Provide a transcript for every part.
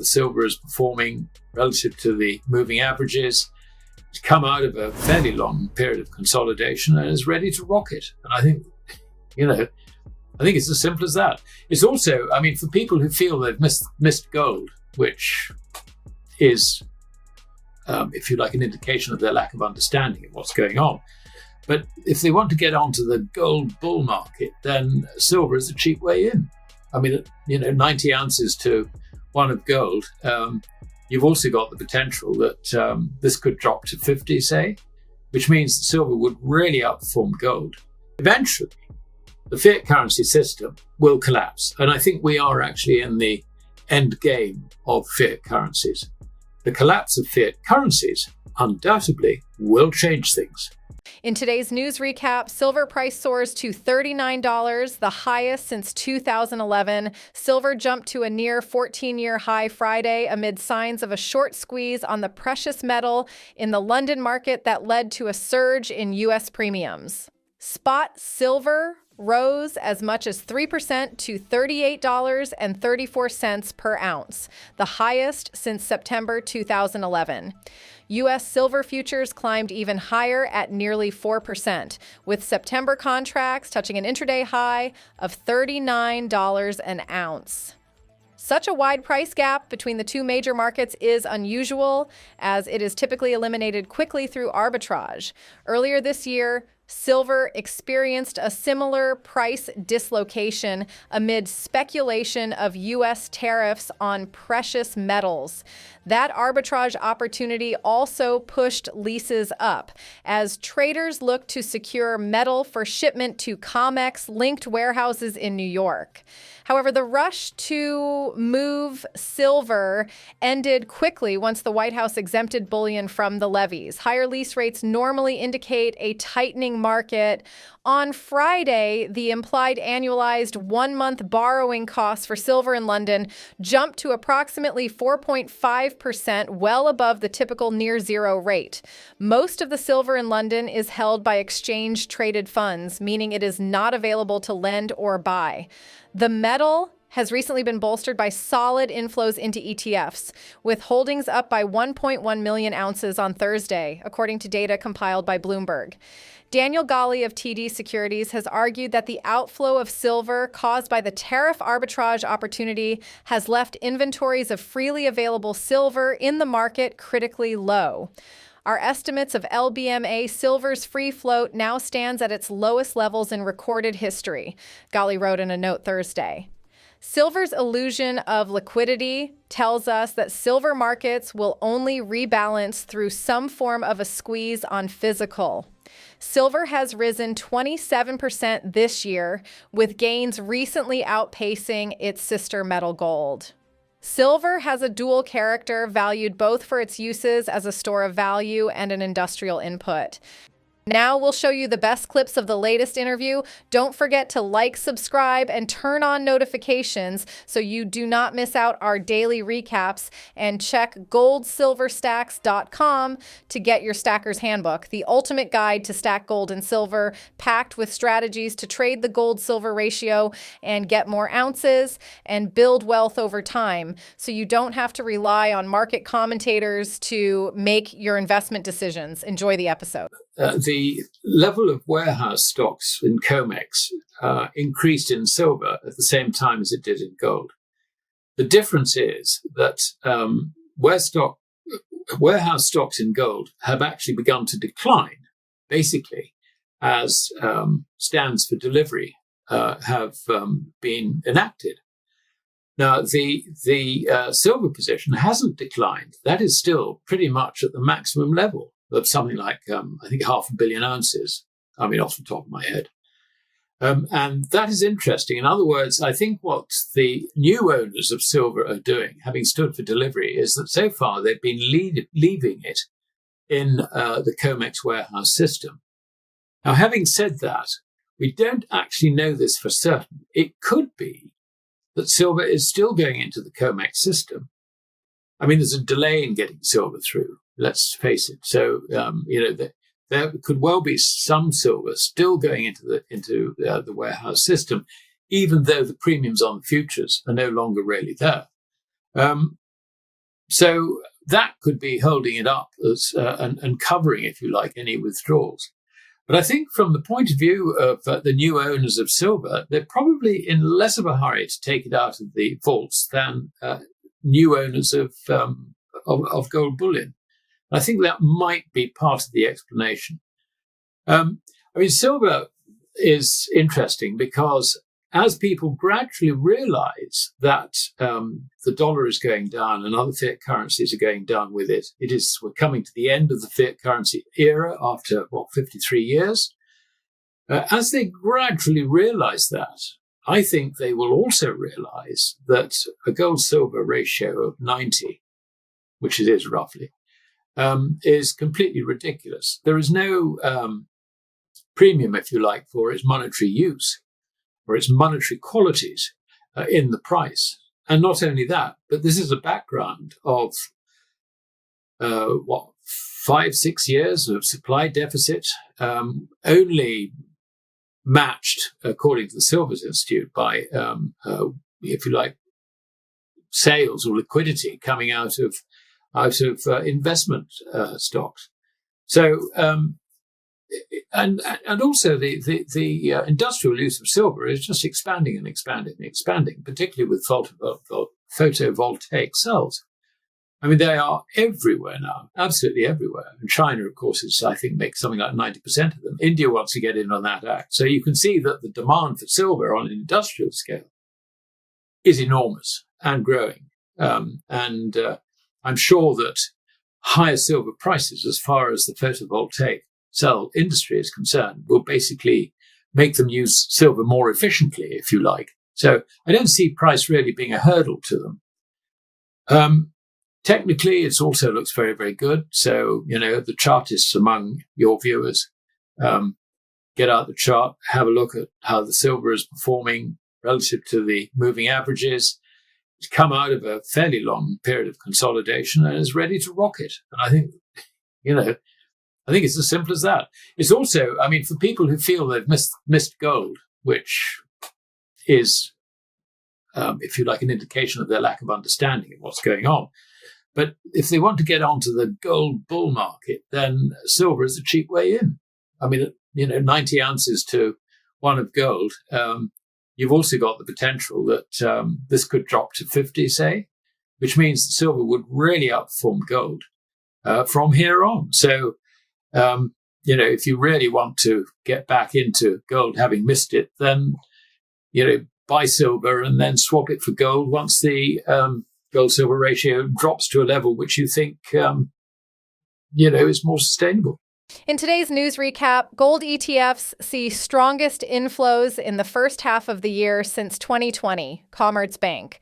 the silver is performing relative to the moving averages. It's come out of a fairly long period of consolidation and is ready to rocket. And I think, I think it's as simple as that. It's also, for people who feel they've missed gold, which is, if you like, an indication of their lack of understanding of what's going on. But if they want to get onto the gold bull market, then silver is a cheap way in. 90 ounces to one of gold. You've also got the potential that this could drop to 50, say, which means that silver would really outperform gold. Eventually, the fiat currency system will collapse. And I think we are actually in the end game of fiat currencies. The collapse of fiat currencies undoubtedly will change things. In today's news recap, silver price soars to $39, the highest since 2011. Silver jumped to a near 14-year high Friday amid signs of a short squeeze on the precious metal in the London market that led to a surge in U.S. premiums. Spot silver rose as much as 3% to $38.34 per ounce, the highest since September 2011. U.S. silver futures climbed even higher at nearly 4%, with September contracts touching an intraday high of $39 an ounce. Such a wide price gap between the two major markets is unusual, as it is typically eliminated quickly through arbitrage. Earlier this year, silver experienced a similar price dislocation amid speculation of U.S. tariffs on precious metals. That arbitrage opportunity also pushed leases up as traders looked to secure metal for shipment to COMEX-linked warehouses in New York. However, the rush to move silver ended quickly once the White House exempted bullion from the levies. Higher lease rates normally indicate a tightening market. On Friday, the implied annualized one-month borrowing costs for silver in London jumped to approximately 4.5%, well above the typical near-zero rate. Most of the silver in London is held by exchange-traded funds, meaning it is not available to lend or buy. The metal has recently been bolstered by solid inflows into ETFs, with holdings up by 1.1 million ounces on Thursday, according to data compiled by Bloomberg. Daniel Ghali of TD Securities has argued that the outflow of silver caused by the tariff arbitrage opportunity has left inventories of freely available silver in the market critically low. Our estimates of LBMA silver's free float now stands at its lowest levels in recorded history, Ghali wrote in a note Thursday. Silver's illusion of liquidity tells us that silver markets will only rebalance through some form of a squeeze on physical. Silver has risen 27% this year, with gains recently outpacing its sister metal gold. Silver has a dual character, valued both for its uses as a store of value and an industrial input. Now we'll show you the best clips of the latest interview. Don't forget to like, subscribe, and turn on notifications so you do not miss out our daily recaps. And check goldsilverstacks.com to get your Stacker's Handbook, the ultimate guide to stack gold and silver, packed with strategies to trade the gold-silver ratio and get more ounces and build wealth over time, so you don't have to rely on market commentators to make your investment decisions. Enjoy the episode. The level of warehouse stocks in COMEX increased in silver at the same time as it did in gold. The difference is that warehouse stocks in gold have actually begun to decline, basically, as stands for delivery have been enacted. Now, the silver position hasn't declined. That is still pretty much at the maximum level of something like, I think, 500 million ounces, off the top of my head. And that is interesting. In other words, I think what the new owners of silver are doing, having stood for delivery, is that so far they've been leaving it in the COMEX warehouse system. Now, having said that, we don't actually know this for certain. It could be that silver is still going into the COMEX system. There's a delay in getting silver through. Let's face it. So, there could well be some silver still going into the warehouse system, even though the premiums on the futures are no longer really there. So that could be holding it up as, and covering, if you like, any withdrawals. But I think from the point of view of the new owners of silver, they're probably in less of a hurry to take it out of the vaults than new owners of gold bullion. I think that might be part of the explanation. Silver is interesting because as people gradually realize that the dollar is going down and other fiat currencies are going down with it, we're coming to the end of the fiat currency era after, 53 years. As they gradually realize that, I think they will also realize that a gold-silver ratio of 90, which it is roughly, is completely ridiculous. There is no premium, if you like, for its monetary use or its monetary qualities in the price. And not only that, but this is a background of 5-6 years of supply deficit, only matched, according to the Silvers Institute, by, if you like, sales or liquidity coming out of investment stocks. So, and also the industrial use of silver is just expanding and expanding and expanding, particularly with photovoltaic cells. I mean, they are everywhere now, absolutely everywhere. And China, of course, I think, makes something like 90% of them. India wants to get in on that act. So you can see that the demand for silver on an industrial scale is enormous and growing. I'm sure that higher silver prices, as far as the photovoltaic cell industry is concerned, will basically make them use silver more efficiently, if you like. So I don't see price really being a hurdle to them. Technically, it also looks very, very good. So, the chartists among your viewers, get out the chart, have a look at how the silver is performing relative to the moving averages. It's come out of a fairly long period of consolidation and is ready to rocket. And I think, I think it's as simple as that. It's also, for people who feel they've missed gold, which is, if you like, an indication of their lack of understanding of what's going on. But if they want to get onto the gold bull market, then silver is a cheap way in. 90 ounces to 1 of gold. You've also got the potential that this could drop to 50, say, which means that silver would really outperform gold from here on. So, if you really want to get back into gold, having missed it, then, buy silver and then swap it for gold once the gold-silver ratio drops to a level which you think, is more sustainable. In today's news recap, gold ETFs see strongest inflows in the first half of the year since 2020, Commerzbank.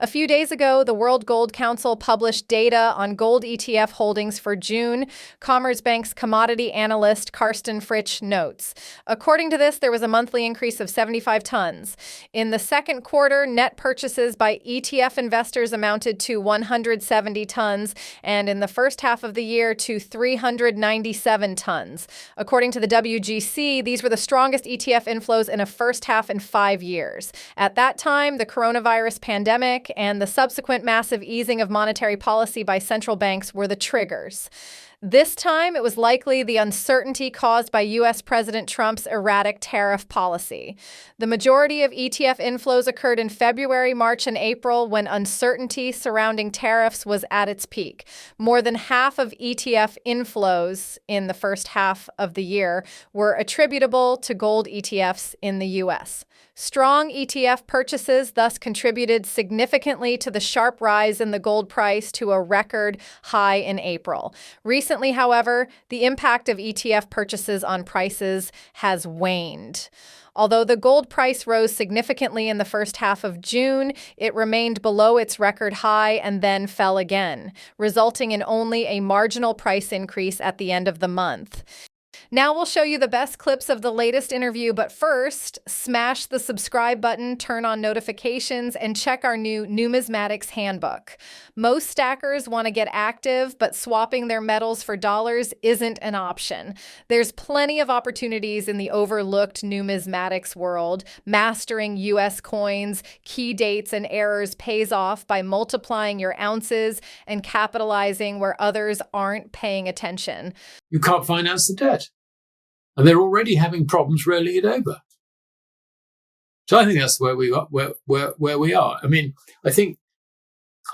A few days ago, the World Gold Council published data on gold ETF holdings for June. Commerzbank's commodity analyst Karsten Fritsch notes. According to this, there was a monthly increase of 75 tons. In the second quarter, net purchases by ETF investors amounted to 170 tons, and in the first half of the year to 397 tons. According to the WGC, these were the strongest ETF inflows in a first half in 5 years. At that time, the coronavirus pandemic and the subsequent massive easing of monetary policy by central banks were the triggers. This time, it was likely the uncertainty caused by U.S. President Trump's erratic tariff policy. The majority of ETF inflows occurred in February, March, and April when uncertainty surrounding tariffs was at its peak. More than half of ETF inflows in the first half of the year were attributable to gold ETFs in the U.S. Strong ETF purchases thus contributed significantly to the sharp rise in the gold price to a record high in April. Recently, however, the impact of ETF purchases on prices has waned. Although the gold price rose significantly in the first half of June, it remained below its record high and then fell again, resulting in only a marginal price increase at the end of the month. Now we'll show you the best clips of the latest interview, but first, smash the subscribe button, turn on notifications, and check our new Numismatics Handbook. Most stackers want to get active, but swapping their metals for dollars isn't an option. There's plenty of opportunities in the overlooked numismatics world. Mastering U.S. coins, key dates, and errors pays off by multiplying your ounces and capitalizing where others aren't paying attention. You can't finance the debt. And they're already having problems rolling it over. So I think that's where we are. Where we are. I mean,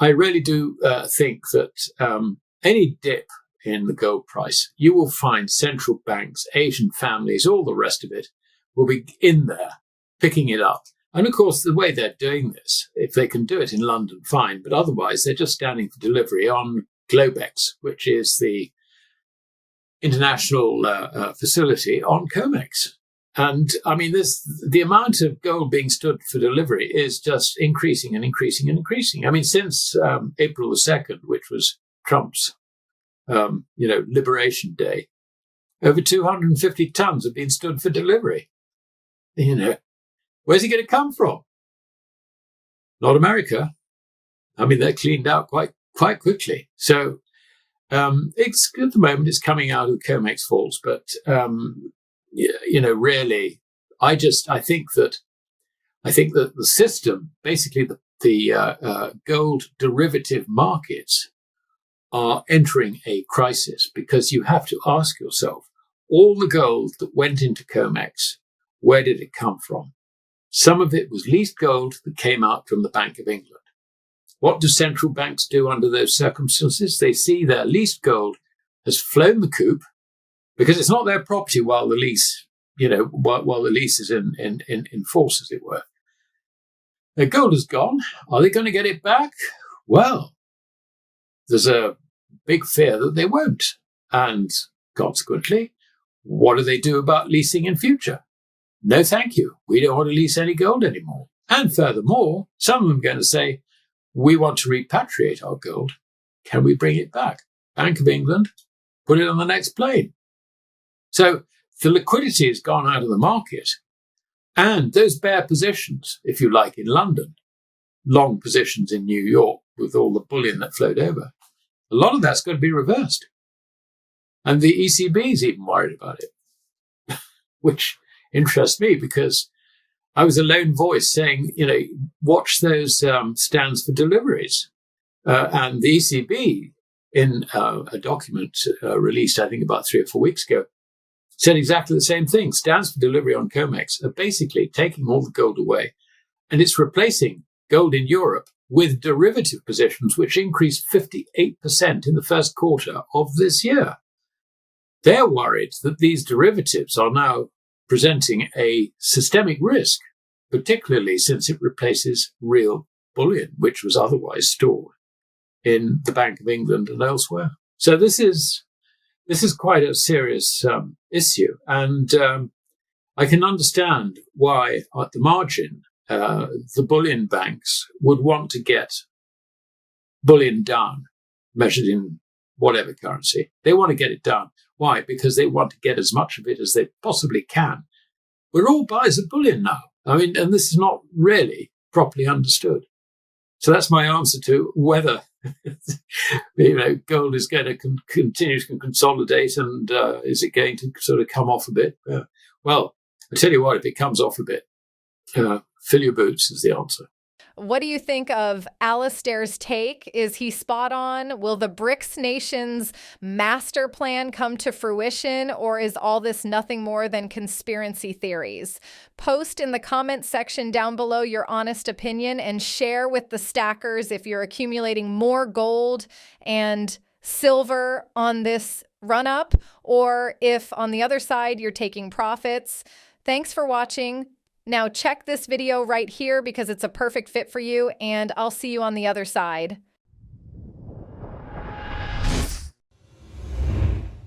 I really do think that any dip in the gold price, you will find central banks, Asian families, all the rest of it will be in there picking it up. And of course, the way they're doing this, if they can do it in London, fine. But otherwise, they're just standing for delivery on Globex, which is the international facility on COMEX. And I mean, the amount of gold being stood for delivery is just increasing and increasing and increasing. I mean, since April the 2nd, which was Trump's, Liberation Day, over 250 tons have been stood for delivery. Where's he going to come from? Not America. I mean, they're cleaned out quite quickly. So it's at the moment it's coming out of COMEX falls, but really, I think that the system, basically the gold derivative markets, are entering a crisis because you have to ask yourself, all the gold that went into COMEX, where did it come from? Some of it was leased gold that came out from the Bank of England. What do central banks do under those circumstances? They see their leased gold has flown the coop because it's not their property while the lease, while the lease is in force, as it were. Their gold is gone. Are they going to get it back? Well, there's a big fear that they won't. And consequently, what do they do about leasing in future? No, thank you. We don't want to lease any gold anymore. And furthermore, some of them are going to say, we want to repatriate our gold. Can we bring it back? Bank of England, put it on the next plane. So the liquidity has gone out of the market. And those bare positions, if you like, in London, long positions in New York with all the bullion that flowed over, a lot of that's going to be reversed. And the ECB is even worried about it, which interests me because I was a lone voice saying, watch those stands for deliveries. And the ECB, in a document released, I think, about 3 or 4 weeks ago, said exactly the same thing. Stands for delivery on COMEX are basically taking all the gold away, and it's replacing gold in Europe with derivative positions, which increased 58% in the first quarter of this year. They're worried that these derivatives are now presenting a systemic risk, particularly since it replaces real bullion, which was otherwise stored in the Bank of England and elsewhere. So this is quite a serious issue. And I can understand why, at the margin, the bullion banks would want to get bullion down, measured in whatever currency. They want to get it down. Why? Because they want to get as much of it as they possibly can. We're all buyers of bullion now. I mean, and this is not really properly understood. So that's my answer to whether gold is going to continue to consolidate, and is it going to sort of come off a bit? Well, I tell you what, if it comes off a bit, fill your boots is the answer. What do you think of Alasdair's take? Is he spot on? Will the BRICS nations' master plan come to fruition, or is all this nothing more than conspiracy theories? Post in the comment section down below your honest opinion and share with the stackers if you're accumulating more gold and silver on this run-up, or if on the other side you're taking profits. Thanks for watching. Now check this video right here because it's a perfect fit for you, and I'll see you on the other side.